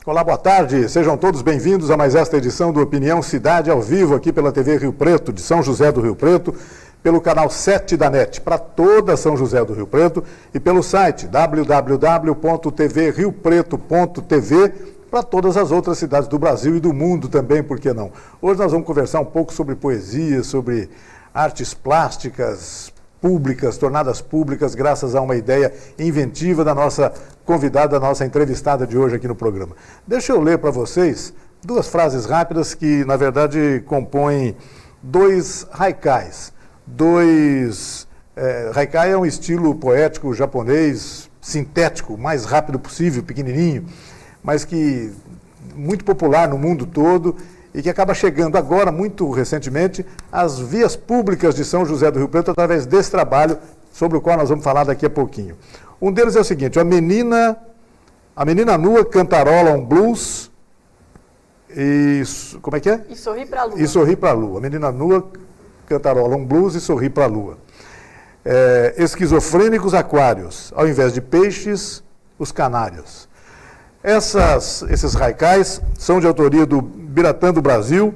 Olá, boa tarde. Sejam todos bem-vindos a mais esta edição do Opinião Cidade ao vivo aqui pela TV Rio Preto, de São José do Rio Preto, pelo canal 7 da NET, para toda São José do Rio Preto, e pelo site www.tvriopreto.tv, para todas as outras cidades do Brasil e do mundo também, por que não? Hoje nós vamos conversar um pouco sobre poesia, sobre artes plásticas públicas, tornadas públicas graças a uma ideia inventiva da nossa convidada, da nossa entrevistada de hoje aqui no programa. Deixa eu ler para vocês duas frases rápidas que, na verdade, compõem dois haikais. Haikai é um estilo poético japonês, sintético, o mais rápido possível, pequenininho, mas que muito popular no mundo todo e que acaba chegando agora, muito recentemente, às vias públicas de São José do Rio Preto através desse trabalho, sobre o qual nós vamos falar daqui a pouquinho. Um deles é o seguinte: a menina nua cantarola um blues e... como é que é? E sorri pra lua. E sorri pra lua. A menina nua cantarola um blues e sorri pra lua. Esquizofrênicos aquários, ao invés de peixes, os canários. Esses haikais são de autoria do Biratã do Brasil,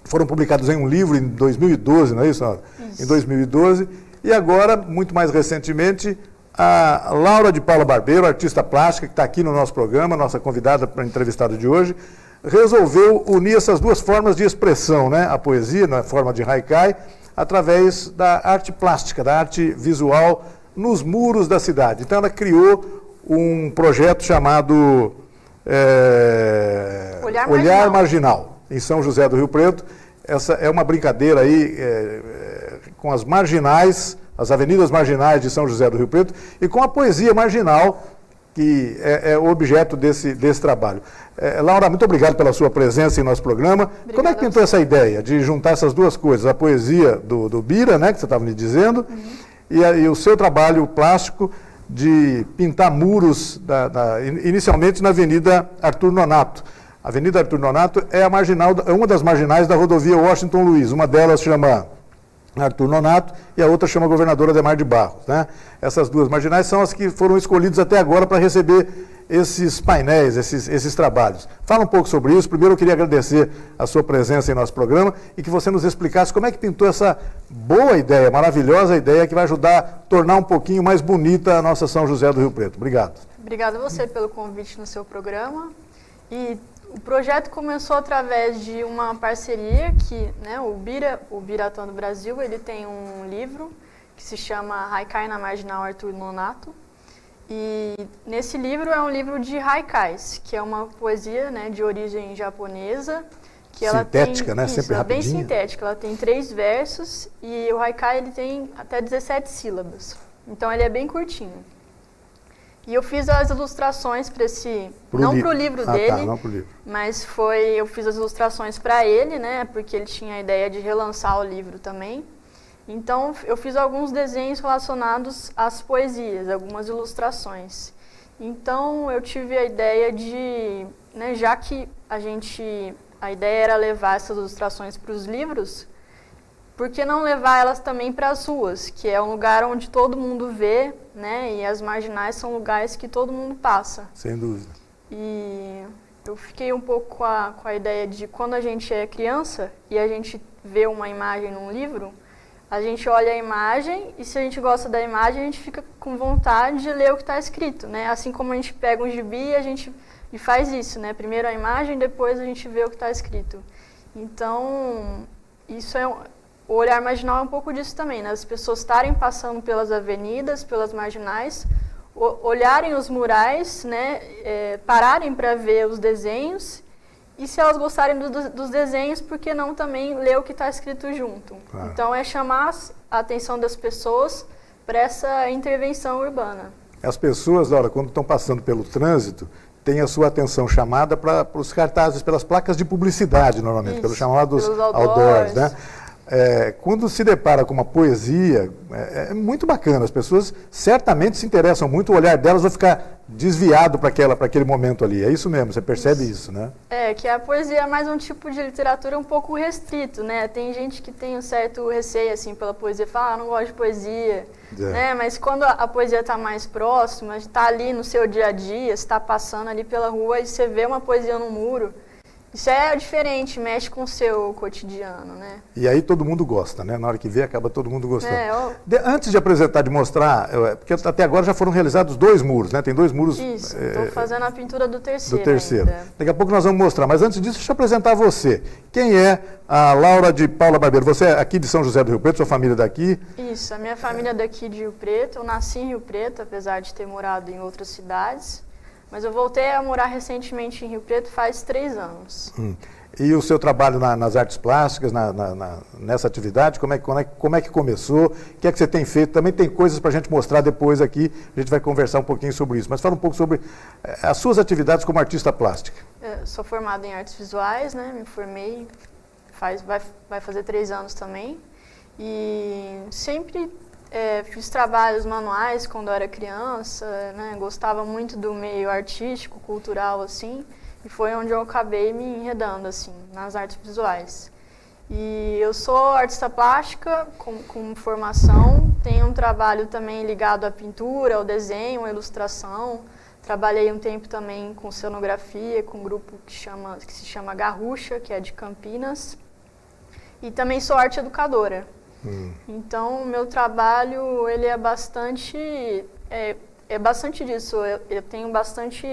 foram publicados em um livro em 2012, não é isso? Isso. Em 2012, e agora, muito mais recentemente, a Laura de Paula Barbeiro, artista plástica, que está aqui no nosso programa, nossa convidada para a entrevistada de hoje, resolveu unir essas duas formas de expressão, né? A poesia, na forma de haikai, através da arte plástica, da arte visual nos muros da cidade. Então ela criou um projeto chamado Olhar Marginal, em São José do Rio Preto. Essa é uma brincadeira aí com as marginais, as avenidas marginais de São José do Rio Preto, e com a poesia marginal, que é o objeto desse trabalho. Laura, muito obrigado pela sua presença em nosso programa. Obrigada. Como é que pintou essa ideia de juntar essas duas coisas, a poesia do Bira, né, que você estava me dizendo, e o seu trabalho plástico de pintar muros, inicialmente na Avenida Arthur Nonato. A Avenida Arthur Nonato é uma das marginais da rodovia Washington Luiz. Uma delas chama Arthur Nonato e a outra chama Governador Adhemar de Barros, né? Essas duas marginais são as que foram escolhidas até agora para receber esses painéis, esses trabalhos. Fala um pouco sobre isso. Primeiro eu queria agradecer a sua presença em nosso programa e que você nos explicasse como é que pintou essa boa ideia, maravilhosa ideia que vai ajudar a tornar um pouquinho mais bonita a nossa São José do Rio Preto. Obrigado. Obrigada a você pelo convite no seu programa. E o projeto começou através de uma parceria que, né, o Biratã do Brasil, ele tem um livro que se chama Haikai na Marginal Arthur Nonato. E nesse livro é um livro de haikais, que é uma poesia, né, de origem japonesa. Que sintética, ela tem, né? Isso, sempre rapidinha. Bem sintética. Ela tem 3 versos e o haikai ele tem até 17 sílabas. Então ele é bem curtinho. E eu fiz as ilustrações para não para o livro dele, não pro livro. mas eu fiz as ilustrações para ele, né, porque ele tinha a ideia de relançar o livro também. Então, eu fiz alguns desenhos relacionados às poesias, algumas ilustrações. Então, eu tive a ideia de, né, já que a ideia era levar essas ilustrações para os livros, por que não levar elas também para as ruas, que é um lugar onde todo mundo vê, né, e as marginais são lugares que todo mundo passa. Sem dúvida. E eu fiquei um pouco com a ideia de quando a gente é criança e a gente vê uma imagem num livro, a gente olha a imagem e se a gente gosta da imagem, a gente fica com vontade de ler o que está escrito, né? Assim como a gente pega um gibi e faz isso, né? Primeiro a imagem, depois a gente vê o que está escrito. Então, o olhar marginal é um pouco disso também, né? As pessoas estarem passando pelas avenidas, pelas marginais, olharem os murais, né? Pararem para ver os desenhos. E se elas gostarem dos desenhos, por que não também ler o que está escrito junto? Claro. Então, é chamar a atenção das pessoas para essa intervenção urbana. As pessoas, Laura, quando estão passando pelo trânsito, têm a sua atenção chamada para os cartazes, pelas placas de publicidade, normalmente, pelos chamados outdoors, né? quando se depara com uma poesia, é muito bacana. As pessoas certamente se interessam muito, o olhar delas vai ficar desviado para aquele momento ali. É isso mesmo, você percebe isso, né? Que a poesia é mais um tipo de literatura um pouco restrito, né? Tem gente que tem um certo receio, assim, pela poesia, fala, não gosto de poesia, né? Mas quando a poesia está mais próxima, está ali no seu dia a dia, você está passando ali pela rua e você vê uma poesia no muro, isso é diferente, mexe com o seu cotidiano, né? E aí todo mundo gosta, né? Na hora que vê, acaba todo mundo gostando. Antes de apresentar, de mostrar, porque até agora já foram realizados 2 muros, né? Tem 2 muros... Isso, estou fazendo a pintura do terceiro. Do terceiro. Ainda. Daqui a pouco nós vamos mostrar, mas antes disso, deixa eu apresentar você. Quem é a Laura de Paula Barbeiro? Você é aqui de São José do Rio Preto, sua família é daqui? Isso, a minha família é daqui de Rio Preto. Eu nasci em Rio Preto, apesar de ter morado em outras cidades. Mas eu voltei a morar recentemente em Rio Preto faz 3 anos. E o seu trabalho nas artes plásticas, nessa atividade, como é que começou? O que é que você tem feito? Também tem coisas para a gente mostrar depois aqui, a gente vai conversar um pouquinho sobre isso. Mas fala um pouco sobre as suas atividades como artista plástica. Eu sou formada em artes visuais, né? Me formei, vai fazer 3 anos também. E sempre fiz trabalhos manuais quando eu era criança, né? Gostava muito do meio artístico, cultural, assim. E foi onde eu acabei me enredando, assim, nas artes visuais. E eu sou artista plástica com formação, tenho um trabalho também ligado à pintura, ao desenho, à ilustração. Trabalhei um tempo também com cenografia, com um grupo que se chama Garrucha, que é de Campinas. E também sou arte educadora. Então, o meu trabalho, ele é bastante... É bastante disso, eu tenho bastante...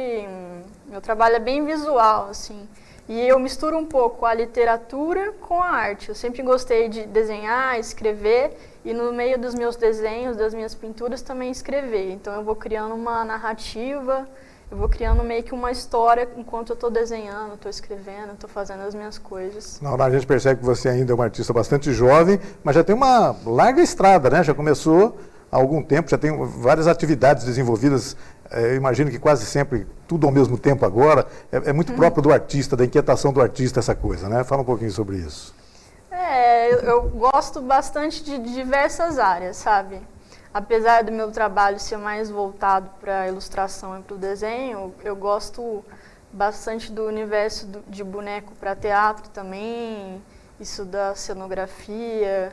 Meu trabalho é bem visual, assim. E eu misturo um pouco a literatura com a arte. Eu sempre gostei de desenhar, escrever, e no meio dos meus desenhos, das minhas pinturas, também escrever. Então eu vou criando uma narrativa, eu vou criando meio que uma história enquanto eu estou desenhando, estou escrevendo, estou fazendo as minhas coisas. Na hora a gente percebe que você ainda é uma artista bastante jovem, mas já tem uma larga estrada, né? Já começou há algum tempo, já tem várias atividades desenvolvidas, eu imagino que quase sempre, tudo ao mesmo tempo agora, é muito próprio do artista, da inquietação do artista essa coisa, né? Fala um pouquinho sobre isso. Eu gosto bastante de diversas áreas, sabe? Apesar do meu trabalho ser mais voltado para a ilustração e para o desenho, eu gosto bastante do universo de boneco para teatro também, isso da cenografia.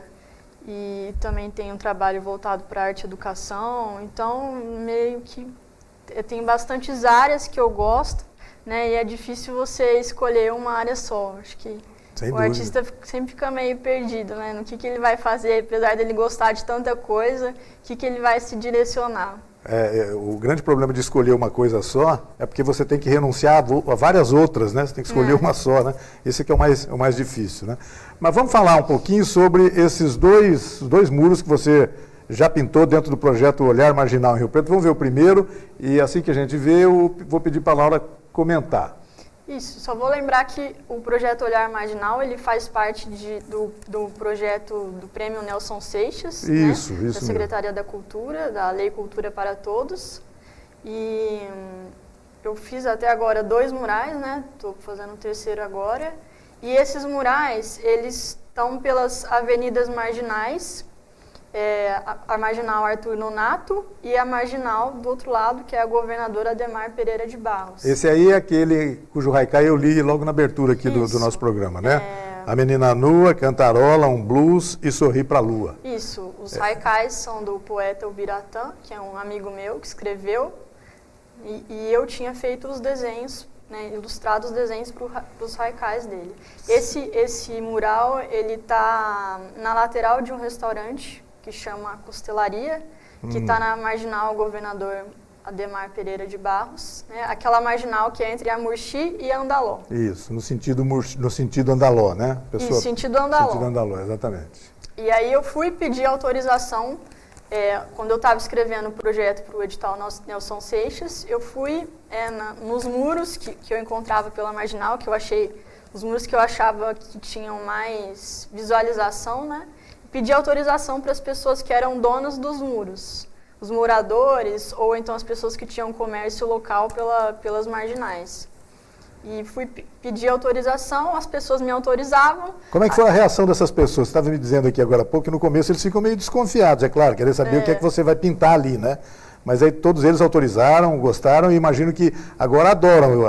E também tem um trabalho voltado para arte e educação, então meio que tem bastantes áreas que eu gosto, né? E é difícil você escolher uma área só. Acho que o artista sempre fica meio perdido, né? No que ele vai fazer, apesar dele gostar de tanta coisa, o que ele vai se direcionar. O grande problema de escolher uma coisa só é porque você tem que renunciar a várias outras, né? Você tem que escolher uma só, né? Esse que é o mais difícil, né? Mas vamos falar um pouquinho sobre esses dois muros que você já pintou dentro do projeto Olhar Marginal em Rio Preto. Vamos ver o primeiro e assim que a gente vê, eu vou pedir para a Laura comentar. Isso, só vou lembrar que o projeto Olhar Marginal, ele faz parte do projeto do Prêmio Nelson Seixas, isso da Secretaria mesmo. da Cultura, da Lei Cultura para Todos. E eu fiz até agora 2 murais, né? Estou fazendo o terceiro agora. E esses murais, eles estão pelas avenidas marginais, a Marginal Arthur Nonato e a Marginal do outro lado, que é a Governadora Adhemar Pereira de Barros. Esse aí é aquele cujo haikai eu li logo na abertura aqui do nosso programa, né? A menina nua, cantarola, um blues e sorri pra lua. Isso, os haikais são do poeta Ubiratã, que é um amigo meu que escreveu, e eu tinha feito os desenhos, né, ilustrado os desenhos para os haikais dele. Esse mural, ele está na lateral de um restaurante que chama Costelaria, que está na Marginal Governador Adhemar Pereira de Barros, né? Aquela marginal que é entre a Murchi e a Andaló. Isso, no sentido Andaló, né? Isso, sentido Andaló. Sentido Andaló, exatamente. E aí eu fui pedir autorização, quando eu estava escrevendo o projeto para o edital Nelson Seixas, eu fui nos muros que eu encontrava pela marginal, os muros que eu achava que tinham mais visualização, né? Pedi autorização para as pessoas que eram donas dos muros, os moradores ou então as pessoas que tinham comércio local pelas marginais. E fui pedir autorização, as pessoas me autorizavam. Como é que foi a reação dessas pessoas? Você estava me dizendo aqui agora há pouco que no começo eles ficam meio desconfiados, é claro, querer saber o que é que você vai pintar ali, né? Mas aí todos eles autorizaram, gostaram e imagino que agora adoram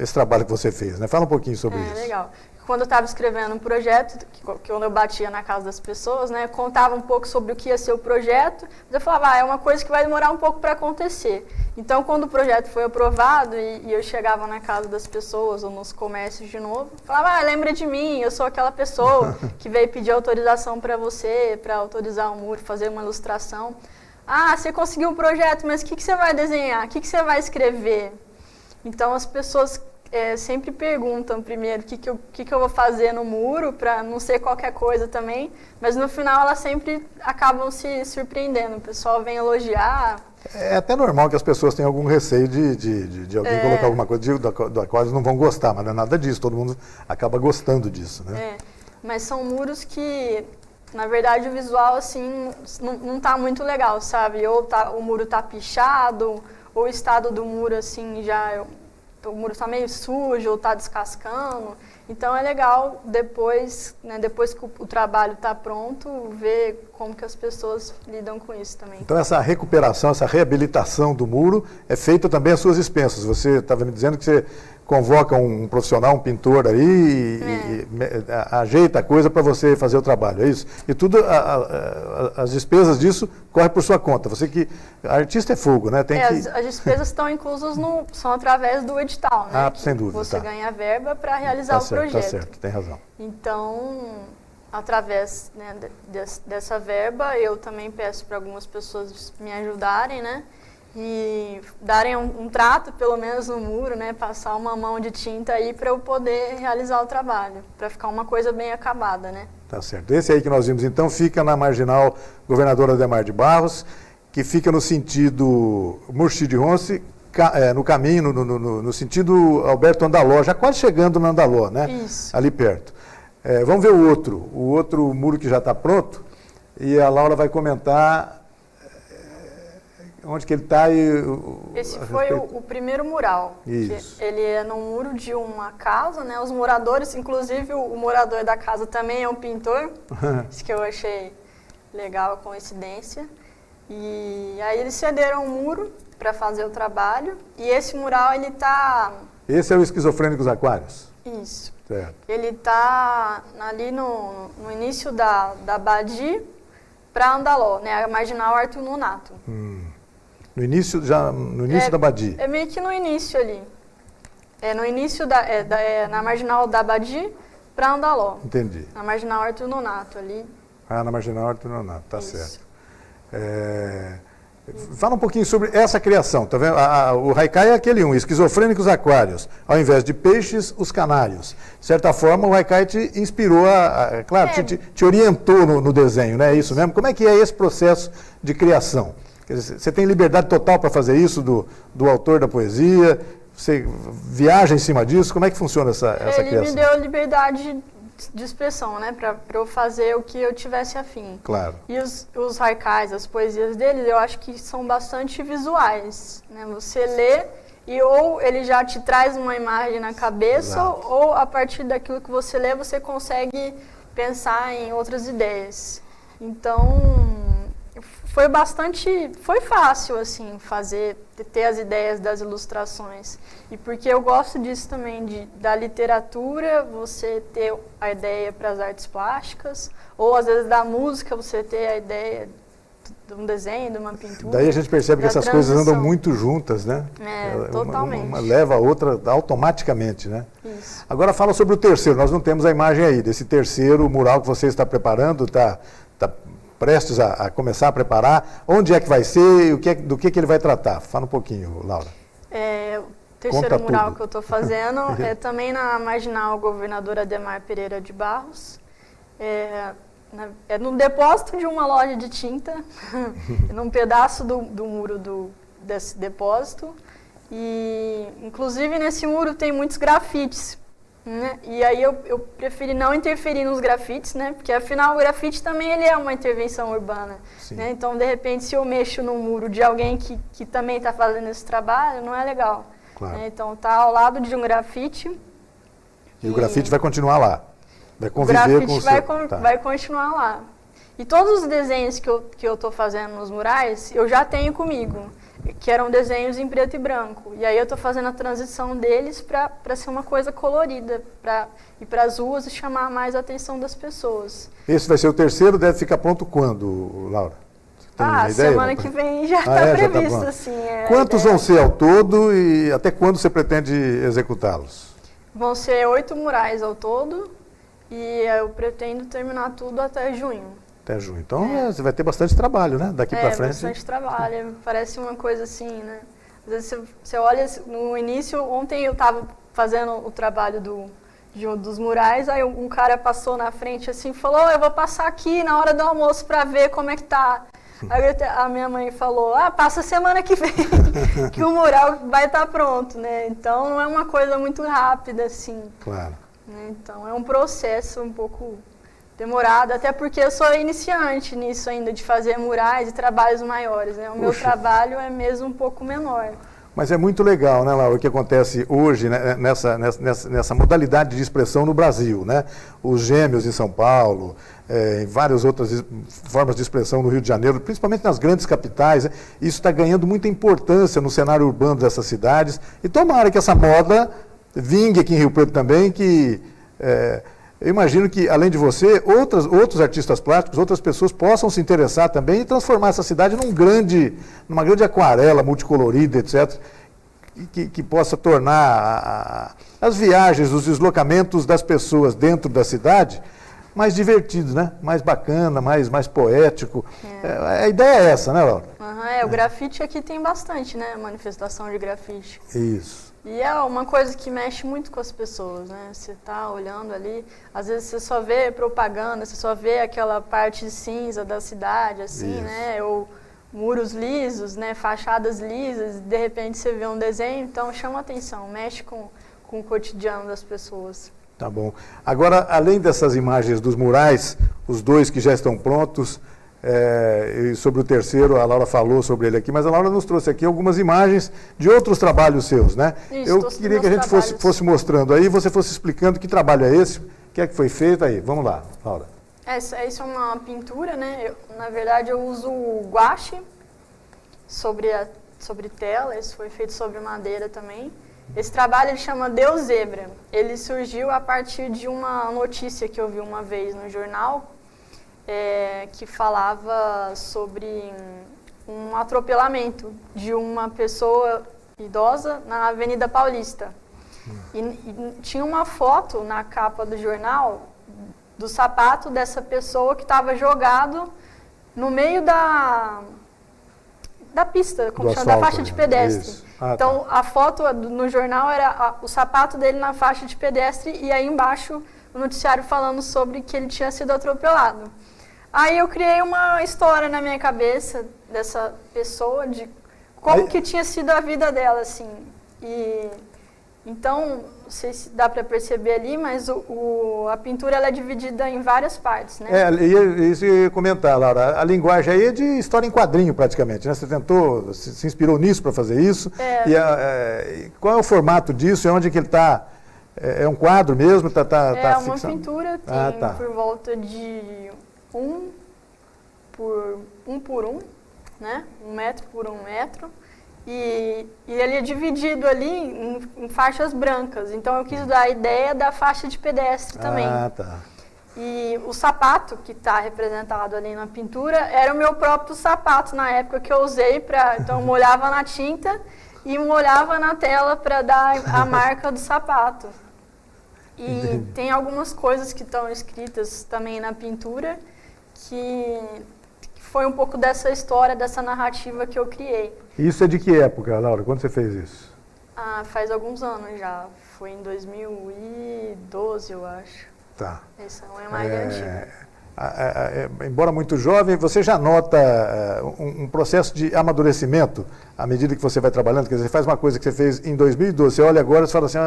esse trabalho que você fez, né? Fala um pouquinho sobre isso. Legal. Quando eu estava escrevendo um projeto, que quando eu batia na casa das pessoas, né, eu contava um pouco sobre o que ia ser o projeto, mas eu falava, é uma coisa que vai demorar um pouco para acontecer. Então, quando o projeto foi aprovado e eu chegava na casa das pessoas ou nos comércios de novo, falava, lembra de mim, eu sou aquela pessoa que veio pedir autorização para você, para autorizar o muro, fazer uma ilustração. Você conseguiu um projeto, mas o que você vai desenhar? O que você vai escrever? Então, as pessoas sempre perguntam primeiro o que eu vou fazer no muro, para não ser qualquer coisa também, mas no final elas sempre acabam se surpreendendo, o pessoal vem elogiar. É até normal que as pessoas tenham algum receio de alguém colocar alguma coisa da qual eles não vão gostar, mas não é nada disso, todo mundo acaba gostando disso, né? Mas são muros que, na verdade, o visual assim não está muito legal, sabe? Ou o muro está pichado, ou o estado do muro assim o muro está meio sujo ou está descascando. Então é legal depois que o trabalho está pronto, ver como que as pessoas lidam com isso também. Então essa recuperação, essa reabilitação do muro é feita também às suas expensas. Você estava me dizendo que você convoca um profissional, um pintor aí e ajeita a coisa para você fazer o trabalho, é isso? E tudo, as despesas disso correm por sua conta. Você que, artista é fogo, né? As despesas estão inclusas são através do edital, né? Sem dúvida. Você ganha verba para realizar o projeto. Tá certo, tem razão. Então, através dessa verba, eu também peço para algumas pessoas me ajudarem, né? E darem um trato, pelo menos no muro, né? Passar uma mão de tinta aí para eu poder realizar o trabalho, para ficar uma coisa bem acabada, né? Tá certo. Esse aí que nós vimos, então, fica na Marginal Governador Adhemar de Barros, que fica no sentido Murchi de Ronce, no caminho, no sentido Alberto Andaló, já quase chegando no Andaló, né? Isso. Ali perto. Vamos ver o outro muro que já está pronto, e a Laura vai comentar onde que ele está. Esse foi o primeiro mural. Isso. Ele é no muro de uma casa, né? Os moradores, inclusive o morador da casa também é um pintor, isso que eu achei legal, a coincidência. E aí eles cederam o muro para fazer o trabalho, e esse mural, ele está... Esse é o Esquizofrênicos Aquários? Isso. Certo. Ele está ali no início da Badi para Andaló, né? A Marginal Arthur Nonato. No início da Badi? É meio que no início ali. No início na Marginal da Badi para Andaló. Entendi. Na Marginal Arthur Nonato ali. Na Marginal Arthur Nonato, tá Isso. certo. Fala um pouquinho sobre essa criação, tá vendo? O haikai é aquele Esquizofrênicos Aquários, ao invés de peixes, os canários. De certa forma, o haikai te inspirou, claro, te orientou no desenho, né? É isso mesmo? Como é que é esse processo de criação? Quer dizer, você tem liberdade total para fazer isso do autor da poesia? Você viaja em cima disso? Como é que funciona essa criação? Ele me deu liberdade de expressão, né, para eu fazer o que eu tivesse afim. Claro. E os haikais, as poesias dele, eu acho que são bastante visuais, né? Você lê e ou ele já te traz uma imagem na cabeça, ou a partir daquilo que você lê, você consegue pensar em outras ideias. Então, foi fácil, assim, ter as ideias das ilustrações. E porque eu gosto disso também, da literatura, você ter a ideia para as artes plásticas, ou às vezes da música, você ter a ideia de um desenho, de uma pintura. Daí a gente percebe que essas coisas andam muito juntas, né? Totalmente. Uma leva a outra automaticamente, né? Isso. Agora fala sobre o terceiro, nós não temos a imagem aí, desse terceiro mural que você está preparando, está prestes a começar a preparar. Onde é que vai ser e do que ele vai tratar? Fala um pouquinho, Laura. O terceiro mural que eu estou fazendo é também na Marginal Governador Adhemar Pereira de Barros. É no depósito de uma loja de tinta, num pedaço do muro desse depósito. E, inclusive, nesse muro tem muitos grafites. Né? E aí eu preferi não interferir nos grafites, né? Porque afinal o grafite também ele é uma intervenção urbana. Né? Então, de repente, se eu mexo no muro de alguém que também está fazendo esse trabalho, não é legal. Claro. Então está ao lado de um grafite. E o grafite vai continuar lá? Vai conviver com o grafite vai continuar lá. E todos os desenhos que eu estou fazendo nos murais, eu já tenho comigo, que eram desenhos em preto e branco. E aí eu estou fazendo a transição deles para ser uma coisa colorida, para ir para as ruas e chamar mais a atenção das pessoas. Esse vai ser o terceiro, deve ficar pronto quando, Laura? Tem uma ideia? Semana que vem já está previsto, tá assim. Quantos vão ser ao todo e até quando você pretende executá-los? Vão ser 8 murais ao todo e eu pretendo terminar tudo até junho. Até junho. Então você vai ter bastante trabalho, né? Daqui para frente. Bastante trabalho. Parece uma coisa assim, né? Às vezes você olha no início, ontem eu estava fazendo o trabalho dos murais, aí um cara passou na frente assim e falou, eu vou passar aqui na hora do almoço para ver como é que tá. Aí a minha mãe falou, passa semana que vem, que o mural vai estar pronto, né? Então não é uma coisa muito rápida assim. Claro. Então é um processo um pouco demorado, até porque eu sou iniciante nisso ainda, de fazer murais e trabalhos maiores, né? O meu trabalho é mesmo um pouco menor. Mas é muito legal, né, Laura, o que acontece hoje, né, nessa modalidade de expressão no Brasil, né? Os Gêmeos em São Paulo, em várias outras formas de expressão no Rio de Janeiro, principalmente nas grandes capitais, né? Isso está ganhando muita importância no cenário urbano dessas cidades, e tomara que essa moda vingue aqui em Rio Preto também, que... eu imagino que, além de você, outros artistas plásticos, outras pessoas possam se interessar também e transformar essa cidade numa grande aquarela multicolorida, etc., que possa tornar as viagens, os deslocamentos das pessoas dentro da cidade mais divertidos, né? Mais bacana, mais poético. A ideia é essa, né, Laura? O grafite aqui tem bastante, né? Manifestação de grafite. Isso. E é uma coisa que mexe muito com as pessoas, né? Você está olhando ali, às vezes você só vê propaganda, você só vê aquela parte cinza da cidade, assim, Isso. né? Ou muros lisos, né? Fachadas lisas, de repente você vê um desenho, então chama atenção, mexe com o cotidiano das pessoas. Tá bom. Agora, além dessas imagens dos murais, os 2 que já estão prontos, e sobre o terceiro, a Laura falou sobre ele aqui, mas a Laura nos trouxe aqui algumas imagens de outros trabalhos seus, né? Isso, eu queria que a gente fosse mostrando aí, você fosse explicando que trabalho é esse, o que é que foi feito aí. Vamos lá, Laura. Isso é uma pintura, né? Na verdade, eu uso guache sobre tela, isso foi feito sobre madeira também. Esse trabalho ele chama Deus Zebra. Ele surgiu a partir de uma notícia que eu vi uma vez no jornal, que falava sobre um atropelamento de uma pessoa idosa na Avenida Paulista. E tinha uma foto na capa do jornal do sapato dessa pessoa que estava jogado no meio da pista, como chama, da faixa de pedestre. Então, a foto no jornal era o sapato dele na faixa de pedestre e aí embaixo o noticiário falando sobre que ele tinha sido atropelado. Aí eu criei uma história na minha cabeça dessa pessoa, de como que tinha sido a vida dela, assim. E então, não sei se dá para perceber ali, mas a pintura ela é dividida em várias partes, né? Isso eu ia comentar, Laura. A linguagem aí é de história em quadrinho, praticamente, né? Você tentou, se inspirou nisso para fazer isso. Qual é o formato disso? É onde que ele está? É um quadro mesmo? É uma pintura, tem por volta de 1 por 1, né? 1 metro por 1 metro. E ele é dividido ali em faixas brancas. Então eu quis dar a ideia da faixa de pedestre também. E o sapato que está representado ali na pintura era o meu próprio sapato na época que eu usei para... Então eu molhava na tinta e molhava na tela para dar a marca do sapato. E tem algumas coisas que estão escritas também na pintura que foi um pouco dessa história, dessa narrativa que eu criei. Isso é de que época, Laura? Quando você fez isso? Faz alguns anos já. Foi em 2012, eu acho. Tá. Essa não é mais antiga. Embora muito jovem, você já nota um processo de amadurecimento à medida que você vai trabalhando? Quer dizer, você faz uma coisa que você fez em 2012, você olha agora e fala assim,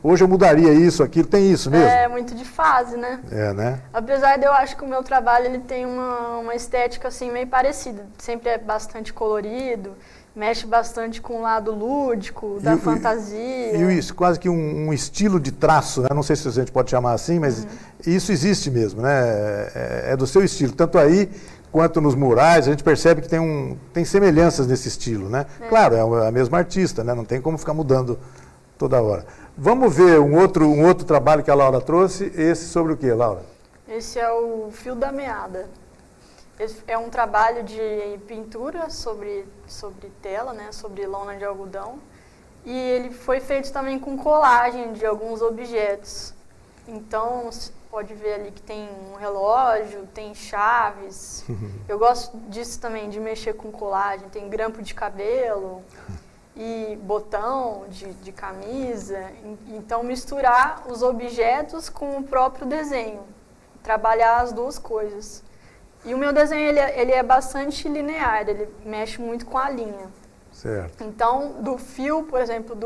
hoje eu mudaria isso, aquilo, tem isso mesmo? É muito de fase, né? Né? Apesar de eu acho que o meu trabalho ele tem uma estética assim meio parecida, sempre é bastante colorido mexe bastante com o lado lúdico, da fantasia. E isso, quase que um estilo de traço, né? Não sei se a gente pode chamar assim, mas isso existe mesmo, né? É do seu estilo. Tanto aí quanto nos murais, a gente percebe que tem semelhanças nesse estilo, né? Claro, é a mesma artista, né? Não tem como ficar mudando toda hora. Vamos ver um outro trabalho que a Laura trouxe. Esse sobre o quê, Laura? Esse é o Fio da Meada. Esse é um trabalho de pintura sobre tela, né? Sobre lona de algodão. E ele foi feito também com colagem de alguns objetos. Então, você pode ver ali que tem um relógio, tem chaves. Eu gosto disso também, de mexer com colagem. Tem grampo de cabelo e botão de camisa. Então, misturar os objetos com o próprio desenho. Trabalhar as duas coisas. E o meu desenho, ele é bastante linear, ele mexe muito com a linha. Certo. Então, do fio, por exemplo,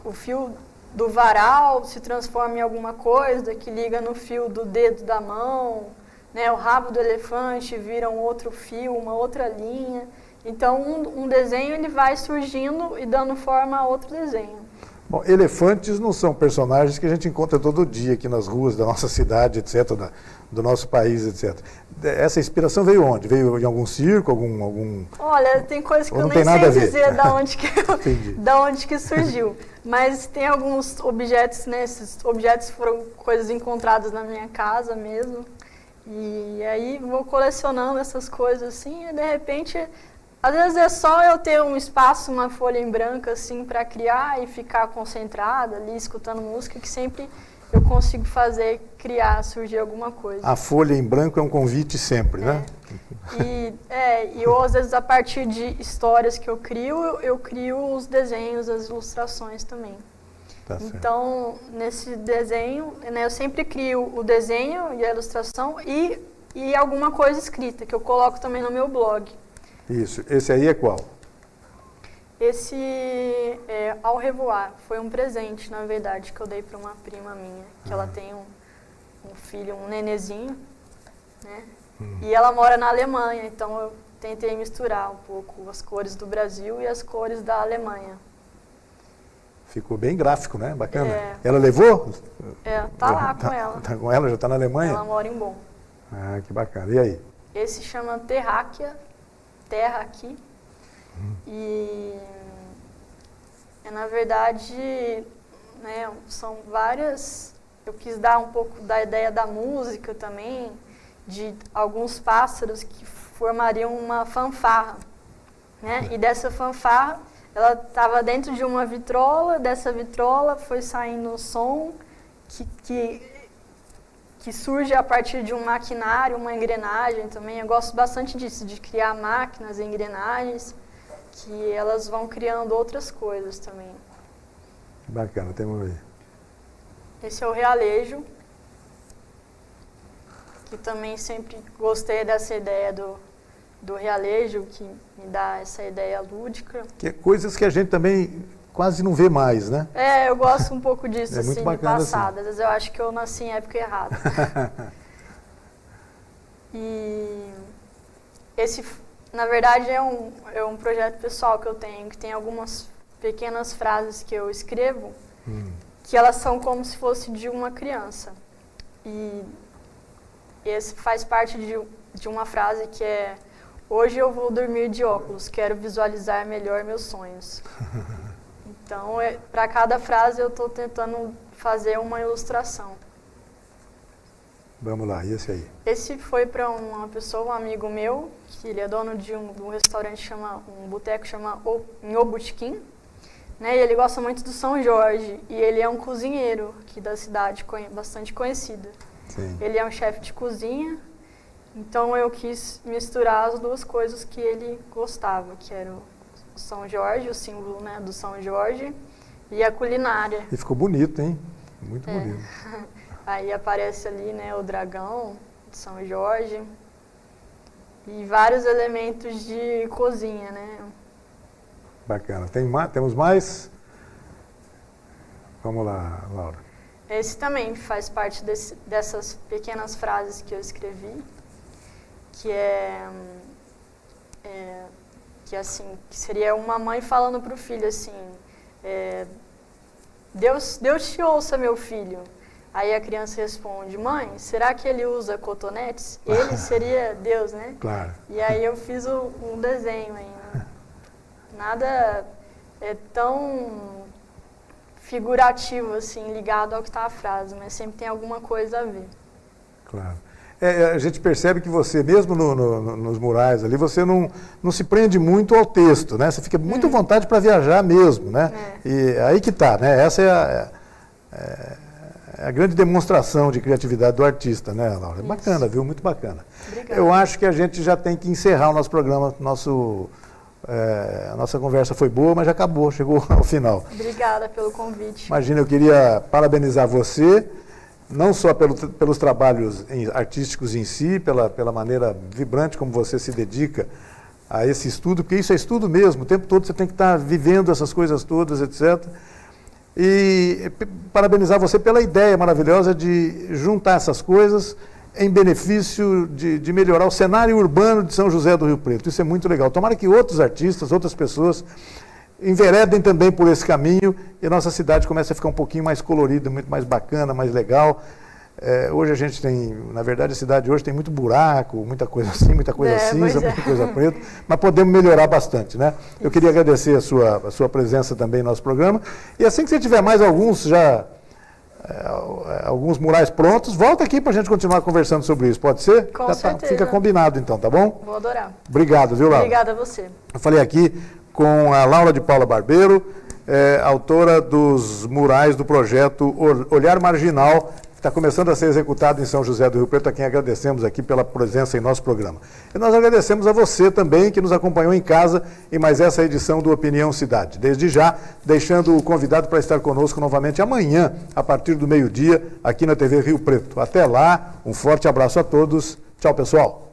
o fio do varal se transforma em alguma coisa que liga no fio do dedo da mão, né? O rabo do elefante vira um outro fio, uma outra linha. Então, um desenho ele vai surgindo e dando forma a outro desenho. Bom, elefantes não são personagens que a gente encontra todo dia aqui nas ruas da nossa cidade, etc., do nosso país, etc. Essa inspiração veio onde? Veio em algum circo, algum... Olha, tem coisas que eu nem sei dizer da onde que surgiu. Mas tem alguns objetos, né? Esses objetos foram coisas encontradas na minha casa mesmo. E aí vou colecionando essas coisas assim e de repente... Às vezes é só eu ter um espaço, uma folha em branco assim para criar e ficar concentrada ali, escutando música, que sempre eu consigo fazer, criar, surgir alguma coisa. A folha em branco é um convite sempre, né? E eu, às vezes, a partir de histórias que eu crio os desenhos, as ilustrações também. Tá certo. Então, nesse desenho, né, eu sempre crio o desenho e a ilustração e alguma coisa escrita, que eu coloco também no meu blog. Isso. Esse aí é qual? Esse é Au Revoir. Foi um presente, na verdade, que eu dei para uma prima minha, que ela tem um filho, um nenezinho, né? E ela mora na Alemanha, então eu tentei misturar um pouco as cores do Brasil e as cores da Alemanha. Ficou bem gráfico, né? Bacana. Ela levou? Tá lá com ela. Tá com ela? Já está na Alemanha? Ela mora em Bonn. Ah, que bacana. E aí? Esse chama Terráquea, terra aqui. E na verdade, né, são várias... Eu quis dar um pouco da ideia da música também, de alguns pássaros que formariam uma fanfarra, né? E dessa fanfarra, ela estava dentro de uma vitrola, dessa vitrola foi saindo o som que surge a partir de um maquinário, uma engrenagem também. Eu gosto bastante disso, de criar máquinas, engrenagens, que elas vão criando outras coisas também. Bacana, temos aí. Esse é o realejo, que também sempre gostei dessa ideia do realejo, que me dá essa ideia lúdica. Que é coisas que a gente também quase não vê mais, né? Eu gosto um pouco disso, assim, do passado. Assim. Às vezes eu acho que eu nasci em época errada. E esse, na verdade, é um projeto pessoal que eu tenho, que tem algumas pequenas frases que eu escrevo, que elas são como se fosse de uma criança. E esse faz parte de uma frase que é: hoje eu vou dormir de óculos, quero visualizar melhor meus sonhos. Então, para cada frase eu estou tentando fazer uma ilustração. Vamos lá, e esse aí? Esse foi para uma pessoa, um amigo meu, que ele é dono de um restaurante, um boteco chama Nho Botequim, né? E ele gosta muito do São Jorge, e ele é um cozinheiro aqui da cidade, bastante conhecido. Sim. Ele é um chefe de cozinha, então eu quis misturar as duas coisas que ele gostava, que era o São Jorge, o símbolo, né, do São Jorge, e a culinária. E ficou bonito, hein? Muito bonito. Aí aparece ali, né, o dragão de São Jorge e vários elementos de cozinha, né? Bacana. Temos mais? Vamos lá, Laura. Esse também faz parte dessas pequenas frases que eu escrevi, que assim, que seria uma mãe falando para o filho assim, Deus te ouça, meu filho. Aí a criança responde, mãe, será que ele usa cotonetes? Ele seria Deus, né? Claro. E aí eu fiz um desenho aí, né? Nada é tão figurativo, assim, ligado ao que está a frase, mas sempre tem alguma coisa a ver. Claro. A gente percebe que você, mesmo nos murais ali, você não se prende muito ao texto, né? Você fica muito à vontade para viajar mesmo, né? E aí que está, né? Essa é a grande demonstração de criatividade do artista, né, Laura? Isso. Bacana, viu? Muito bacana. Obrigada. Eu acho que a gente já tem que encerrar o nosso programa, a nossa conversa foi boa, mas já acabou, chegou ao final. Obrigada pelo convite. Imagina, eu queria parabenizar você, não só pelos trabalhos artísticos em si, pela maneira vibrante como você se dedica a esse estudo, porque isso é estudo mesmo, o tempo todo você tem que estar vivendo essas coisas todas, etc. E parabenizar você pela ideia maravilhosa de juntar essas coisas em benefício de melhorar o cenário urbano de São José do Rio Preto. Isso é muito legal. Tomara que outros artistas, outras pessoas enveredem também por esse caminho e a nossa cidade comece a ficar um pouquinho mais colorida, muito mais bacana, mais legal. Hoje a gente tem, na verdade a cidade hoje tem muito buraco, muita coisa assim, muita coisa cinza, muita coisa preta, mas podemos melhorar bastante, né? Eu queria agradecer a sua presença também no nosso programa e assim que você tiver mais alguns alguns murais prontos, volta aqui para a gente continuar conversando sobre isso, pode ser? Com certeza. Fica combinado então, tá bom? Vou adorar. Obrigado, viu, Laura? Obrigada a você. Eu falei aqui com a Laura de Paula Barbeiro, autora dos murais do projeto Olhar Marginal, que está começando a ser executado em São José do Rio Preto, a quem agradecemos aqui pela presença em nosso programa. E nós agradecemos a você também, que nos acompanhou em casa em mais essa edição do Opinião Cidade. Desde já, deixando o convidado para estar conosco novamente amanhã, a partir do meio-dia, aqui na TV Rio Preto. Até lá, um forte abraço a todos. Tchau, pessoal.